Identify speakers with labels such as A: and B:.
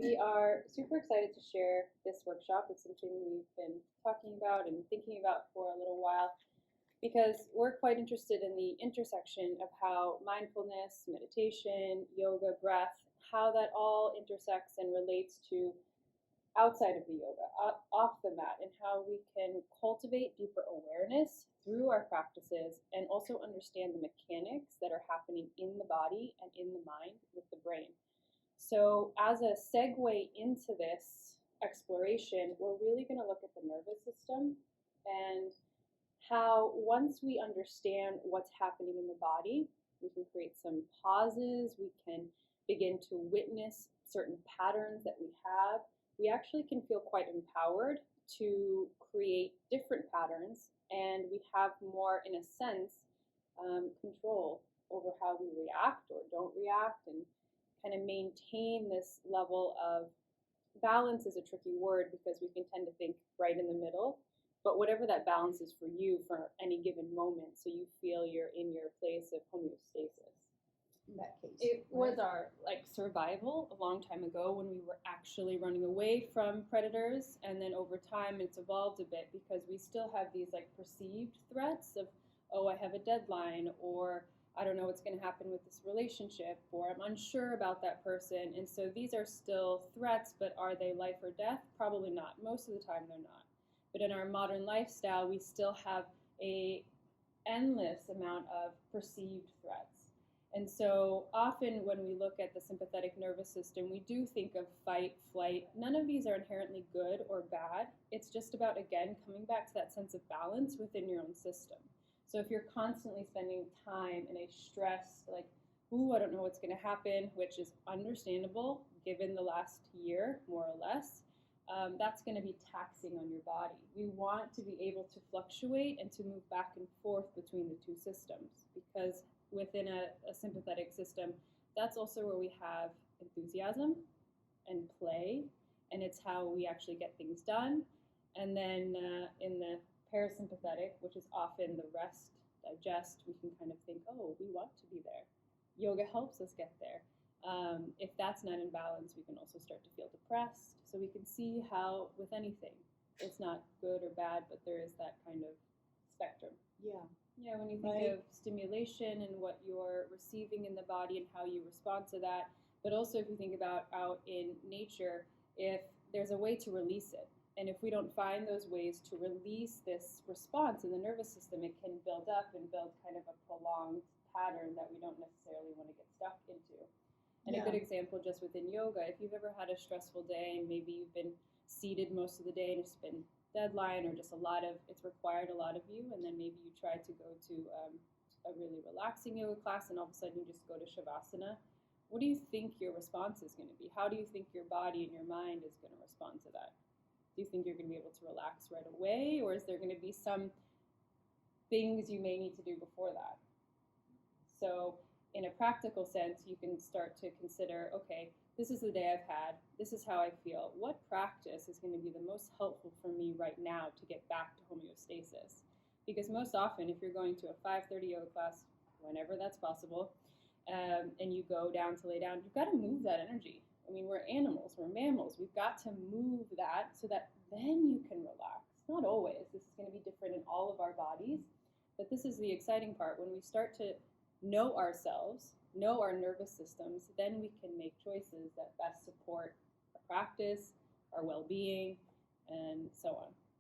A: We are super excited to share this workshop. It's something we've been talking about and thinking about for a little while because we're quite interested in the intersection of how mindfulness, meditation, yoga, breath, how that all intersects and relates to outside of the yoga, off the mat, and how we can cultivate deeper awareness through our practices and also understand the mechanics that are happening in the body and in the mind with the brain. So as a segue into this exploration, we're really going to look at the nervous system and how once we understand what's happening in the body, we can create some pauses, we can begin to witness certain patterns that we have. We actually can feel quite empowered to create different patterns, and we have more, in a sense, control over how we react or don't react, and kind of maintain this level of balance is a tricky word because we can tend to think right in the middle, but whatever that balance is for you for any given moment, so you feel you're in your place of homeostasis.
B: In that case,
A: it was our survival a long time ago when we were actually running away from predators, and then over time it's evolved a bit because we still have these perceived threats of, oh, I have a deadline, or I don't know what's going to happen with this relationship, or I'm unsure about that person. And so these are still threats, but are they life or death? Probably not. Most of the time they're not. But in our modern lifestyle, we still have a endless amount of perceived threats. And so often when we look at the sympathetic nervous system, we do think of fight, flight. None of these are inherently good or bad. It's just about, again, coming back to that sense of balance within your own system. So if you're constantly spending time in a stress, like, ooh, I don't know what's going to happen, which is understandable given the last year, more or less, that's going to be taxing on your body. We want to be able to fluctuate and to move back and forth between the two systems, because within a sympathetic system, that's also where we have enthusiasm and play, and it's how we actually get things done. And then in the parasympathetic, which is often the rest, digest, we can kind of think, oh, we want to be there. Yoga helps us get there. If that's not in balance, we can also start to feel depressed. So we can see how with anything, it's not good or bad, but there is that kind of spectrum.
B: Yeah.
A: Yeah, when you think of stimulation and what you're receiving in the body and how you respond to that, but also if you think about out in nature, if there's a way to release it, and if we don't find those ways to release this response in the nervous system, it can build up and build kind of a prolonged pattern that we don't necessarily want to get stuck into. And a good example just within yoga, if you've ever had a stressful day and maybe you've been seated most of the day and it's been deadline or just it's required a lot of you, and then maybe you try to go to a really relaxing yoga class and all of a sudden you just go to Shavasana, what do you think your response is going to be? How do you think your body and your mind is going to respond to that? Do you think you're going to be able to relax right away, or is there going to be some things you may need to do before that? So in a practical sense, you can start to consider, okay, this is the day I've had, this is how I feel. What practice is going to be the most helpful for me right now to get back to homeostasis? Because most often, if you're going to a 5:30 yoga class, whenever that's possible, and you go down to lay down, you've got to move that energy. I mean, we're animals, we're mammals. We've got to move that so that then you can relax. Not always. This is going to be different in all of our bodies. But this is the exciting part. When we start to know ourselves, know our nervous systems, then we can make choices that best support our practice, our well-being, and so on.